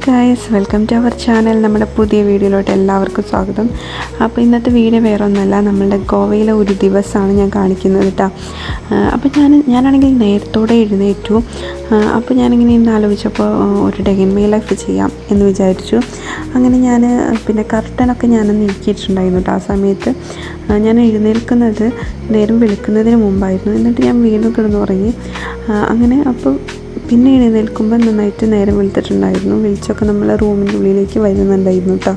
Guys, welcome to our channel. നമ്മുടെ പുതിയ വീഡിയോയിലോട്ട് എല്ലാവർക്കും സ്വാഗതം. അപ്പോൾ ഇന്നത്തെ വീഡിയോ വേറെ ഒന്നുമല്ല, നമ്മളുടെ ഗോവയിലെ ഒരു ദിവസമാണ് ഞാൻ കാണിക്കുന്നത് കേട്ടോ. അപ്പോൾ ഞാനാണെങ്കിൽ നേരത്തോടെ എഴുന്നേറ്റു. അപ്പോൾ ഞാനിങ്ങനെ ഇന്ന് ആലോചിച്ചപ്പോൾ ഒരു ഡേ ഇൻ മൈ ലൈഫ് ചെയ്യാം എന്ന് വിചാരിച്ചു. അങ്ങനെ ഞാൻ പിന്നെ കർട്ടനൊക്കെ ഞാനൊന്ന് നീക്കിയിട്ടുണ്ടായിരുന്നു കേട്ടോ. ആ സമയത്ത് ഞാൻ എഴുന്നേൽക്കുന്നത് നേരം വിളിക്കുന്നതിന് മുമ്പായിരുന്നു. എന്നിട്ട് ഞാൻ വീണ്ടും കിടന്നുറങ്ങി. അങ്ങനെ അപ്പോൾ പിന്നെ എഴുന്നേൽക്കുമ്പോൾ നന്നായിട്ട് നേരം വെളുത്തിട്ടുണ്ടായിരുന്നു. വിളിച്ചൊക്കെ നമ്മൾ റൂമിൻ്റെ ഉള്ളിലേക്ക് വരുന്നുണ്ടായിരുന്നു കേട്ടോ.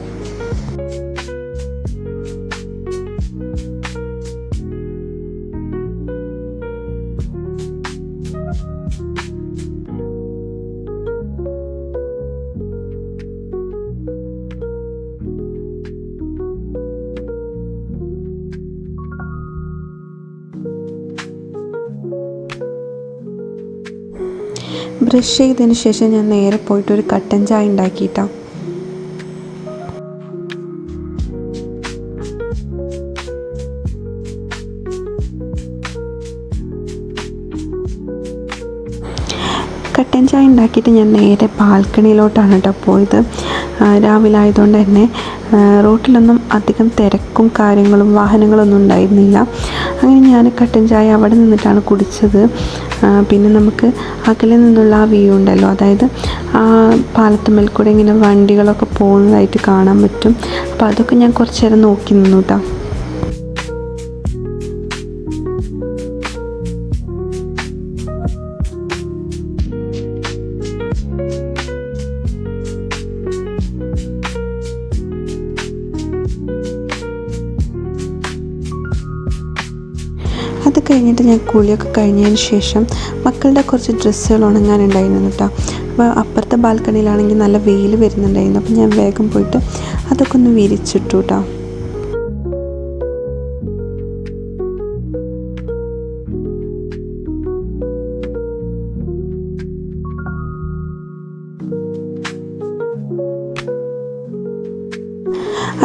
ബ്രഷ് ചെയ്തതിന് ശേഷം ഞാൻ നേരെ പോയിട്ടൊരു കട്ടൻ ചായ ഉണ്ടാക്കിയിട്ടാണ്. കട്ടൻ ചായ ഉണ്ടാക്കിയിട്ട് ഞാൻ നേരെ ബാൽക്കണിയിലോട്ടാണ് കേട്ടോ പോയത്. രാവിലെ ആയതുകൊണ്ട് തന്നെ റോട്ടിലൊന്നും അധികം തിരക്കും കാര്യങ്ങളും വാഹനങ്ങളൊന്നും ഉണ്ടായിരുന്നില്ല. അങ്ങനെ ഞാൻ കട്ടൻ ചായ അവിടെ നിന്നിട്ടാണ് കുടിച്ചത്. പിന്നെ നമുക്ക് അകലെ നിന്നുള്ള ആ വ്യൂ ഉണ്ടല്ലോ, അതായത് ആ പാലത്തുമ്മൽ കൂടെ ഇങ്ങനെ വണ്ടികളൊക്കെ പോകുന്നതായിട്ട് കാണാൻ പറ്റും. അപ്പോൾ അതൊക്കെ ഞാൻ കുറച്ച് നേരം നോക്കി നിന്നു കേട്ടോ. അത് കഴിഞ്ഞിട്ട് ഞാൻ കുളിയൊക്കെ കഴിഞ്ഞതിന് ശേഷം മക്കളുടെ കുറച്ച് ഡ്രസ്സുകൾ ഉണങ്ങാനുണ്ടായിരുന്നു കേട്ടോ. അപ്പോൾ അപ്പുറത്തെ ബാൽക്കണിയിലാണെങ്കിൽ നല്ല വെയിൽ വരുന്നുണ്ടായിരുന്നു. അപ്പോൾ ഞാൻ വേഗം പോയിട്ട് അതൊക്കെ ഒന്ന് വിരിച്ചിട്ടു കേട്ടോ.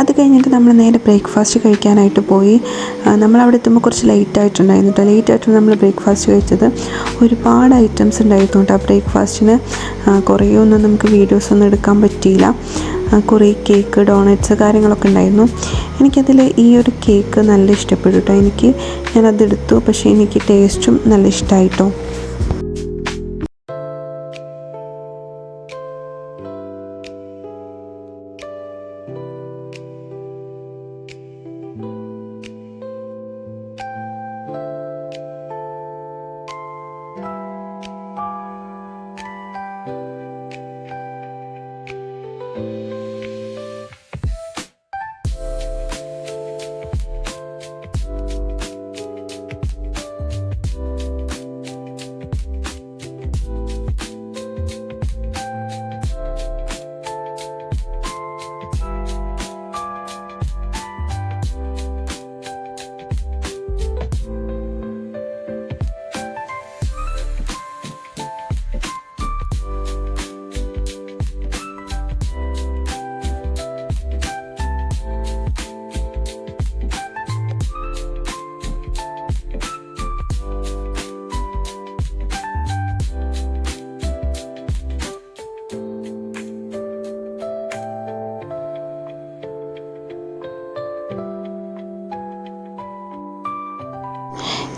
അത് കഴിഞ്ഞിട്ട് നമ്മൾ നേരെ ബ്രേക്ക്ഫാസ്റ്റ് കഴിക്കാനായിട്ട് പോയി. നമ്മളവിടെ എത്തുമ്പോൾ കുറച്ച് ലേറ്റായിട്ടുണ്ടായിരുന്നു കേട്ടോ. ലേറ്റായിട്ടാണ് നമ്മൾ ബ്രേക്ക്ഫാസ്റ്റ് കഴിച്ചത്. ഒരുപാട് ഐറ്റംസ് ഉണ്ടായിരുന്നു കേട്ടോ ബ്രേക്ക്ഫാസ്റ്റിന്. കുറേ ഒന്നും നമുക്ക് വീഡിയോസൊന്നും എടുക്കാൻ പറ്റിയില്ല. കുറേ കേക്ക്, ഡോണറ്റ്സ് കാര്യങ്ങളൊക്കെ ഉണ്ടായിരുന്നു. എനിക്കതിൽ ഈ ഒരു കേക്ക് നല്ല ഇഷ്ടപ്പെട്ടു കേട്ടോ. ഞാനതെടുത്തു, പക്ഷേ എനിക്ക് ടേസ്റ്റും നല്ല ഇഷ്ടമായിട്ടോ.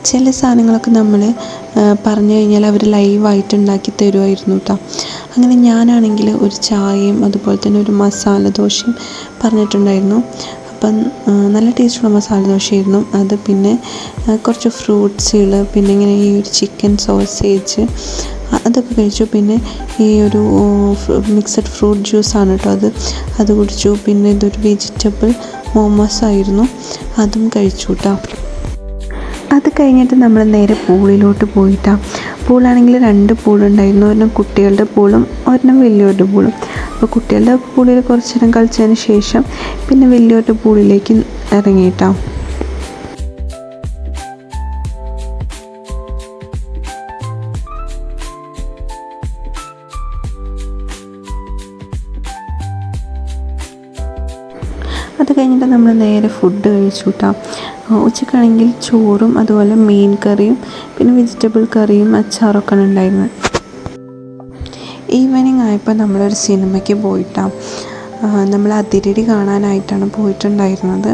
ചില സാധനങ്ങളൊക്കെ നമ്മൾ പറഞ്ഞു കഴിഞ്ഞാൽ അവർ ലൈവായിട്ട് ഉണ്ടാക്കി തരുമായിരുന്നു കേട്ടോ. അങ്ങനെ ഞാനാണെങ്കിൽ ഒരു ചായയും അതുപോലെ തന്നെ ഒരു മസാല ദോശയും പറഞ്ഞിട്ടുണ്ടായിരുന്നു. അപ്പം നല്ല ടേസ്റ്റുള്ള മസാല ദോശയായിരുന്നു അത്. പിന്നെ കുറച്ച് ഫ്രൂട്ട്സുകൾ, പിന്നെ ഇങ്ങനെ ഈ ഒരു ചിക്കൻ സോസേജ് അതൊക്കെ കഴിച്ചു. പിന്നെ ഈ ഒരു മിക്സഡ് ഫ്രൂട്ട് ജ്യൂസാണ് കേട്ടോ അത് കുടിച്ചു. പിന്നെ ഇതൊരു വെജിറ്റബിൾ മോമോസ് ആയിരുന്നു, അതും കഴിച്ചു കേട്ടോ. അത് കഴിഞ്ഞിട്ട് നമ്മൾ നേരെ പൂളിലോട്ട് പോയിട്ടാണ്. പൂളാണെങ്കിൽ 2 പൂളുണ്ടായിരുന്നു. ഒരെണ്ണം കുട്ടികളുടെ പൂളും ഒരെണ്ണം വലിയവരുടെ പൂളും. അപ്പോൾ കുട്ടികളുടെ പൂളിൽ കുറച്ച് നേരം കളിച്ചതിന് ശേഷം പിന്നെ വലിയവരുടെ പൂളിലേക്ക് ഇറങ്ങിയിട്ടാണ്. അത് കഴിഞ്ഞിട്ട് നമ്മൾ നേരെ ഫുഡ് കഴിച്ചു കേട്ടോ. ഉച്ചക്കാണെങ്കിൽ ചോറും അതുപോലെ മീൻ കറിയും പിന്നെ വെജിറ്റബിൾ കറിയും അച്ചാറൊക്കെ ഉണ്ടായിരുന്നു. ഈവനിങ് ആയപ്പോൾ നമ്മളൊരു സിനിമയ്ക്ക് പോയിട്ടാണ്. നമ്മൾ അതിരടി കാണാനായിട്ടാണ് പോയിട്ടുണ്ടായിരുന്നത്.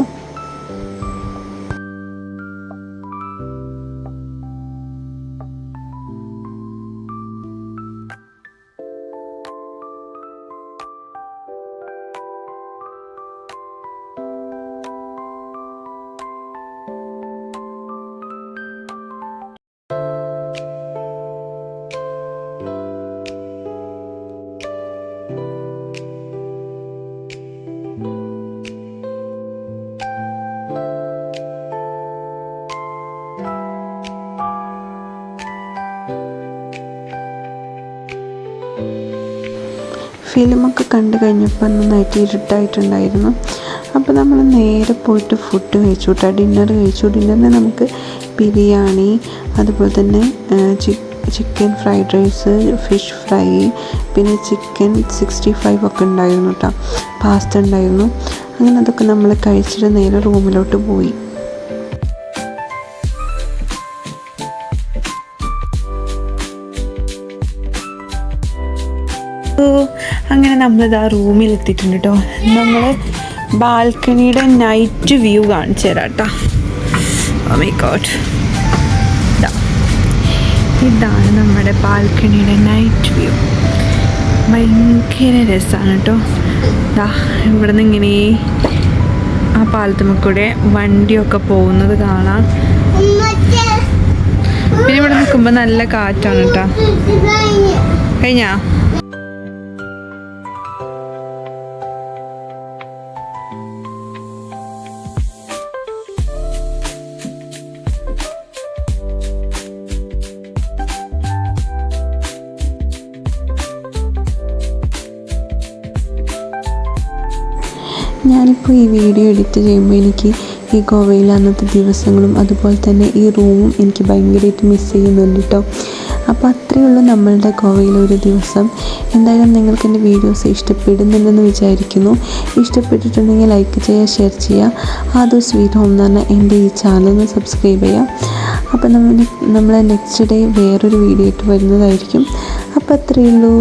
ഫിലിമൊക്കെ കണ്ടു കഴിഞ്ഞപ്പോൾ നന്നായിട്ട് ഇരുട്ടായിട്ടുണ്ടായിരുന്നു. അപ്പോൾ നമ്മൾ നേരെ പോയിട്ട് ഫുഡ് കഴിച്ചു കേട്ടോ. ഡിന്നർ കഴിച്ചു. ഡിന്നറിന് നമുക്ക് ബിരിയാണി, അതുപോലെ തന്നെ chicken fried rice, fish fry, പിന്നെ ചിക്കൻ 65 ഒക്കെ ഉണ്ടായിരുന്നു കേട്ടോ. പാസ്ത ഉണ്ടായിരുന്നു. അങ്ങനെ അതൊക്കെ നമ്മൾ കഴിച്ചിട്ട് നേരെ റൂമിലോട്ട് പോയി. അങ്ങനെ നമ്മളിത് ആ റൂമിലെത്തിയിട്ടുണ്ട് കേട്ടോ. നമ്മൾ ബാൽക്കണിയുടെ നൈറ്റ് വ്യൂ കാണിച്ചു തരാം കേട്ടോ. ഓ മൈ ഗോഡ്, ഇതാണ് നമ്മുടെ ബാൽക്കണിയുടെ നൈറ്റ് വ്യൂ. ഭയങ്കര രസമാണ് കേട്ടോ. ഇവിടെ നിന്ന് ഇങ്ങനെ ആ പാലത്തുമ്മ കൂടെ വണ്ടിയൊക്കെ പോകുന്നത് കാണാം. പിന്നെ ഇവിടെ നിൽക്കുമ്പോൾ നല്ല കാറ്റാണ് കേട്ടോ. കഴിഞ്ഞാ ഞാനിപ്പോൾ ഈ വീഡിയോ എഡിറ്റ് ചെയ്യുമ്പോൾ എനിക്ക് ഈ ഗോവയിൽ അന്നത്തെ ദിവസങ്ങളും അതുപോലെ തന്നെ ഈ റൂമും എനിക്ക് ഭയങ്കരമായിട്ട് മിസ് ചെയ്യുന്നുണ്ട് കേട്ടോ. അപ്പോൾ അത്രയേ ഉള്ളൂ നമ്മളുടെ ഗോവയിലെ ഒരു ദിവസം. എന്തായാലും നിങ്ങൾക്ക് എൻ്റെ വീഡിയോസ് ഇഷ്ടപ്പെടുന്നുണ്ടെന്ന് വിചാരിക്കുന്നു. ഇഷ്ടപ്പെട്ടിട്ടുണ്ടെങ്കിൽ ലൈക്ക് ചെയ്യുക, ഷെയർ ചെയ്യുക. ആദു സ്വീറ്റ് ഹോം എന്ന് പറഞ്ഞാൽ എൻ്റെ ഈ ചാനൽ സബ്സ്ക്രൈബ് ചെയ്യുക. അപ്പോൾ നമ്മൾ നെക്സ്റ്റ് ഡേ വേറൊരു വീഡിയോ ആയിട്ട് വരുന്നതായിരിക്കും. അപ്പോൾ അത്രയേ ഉള്ളൂ.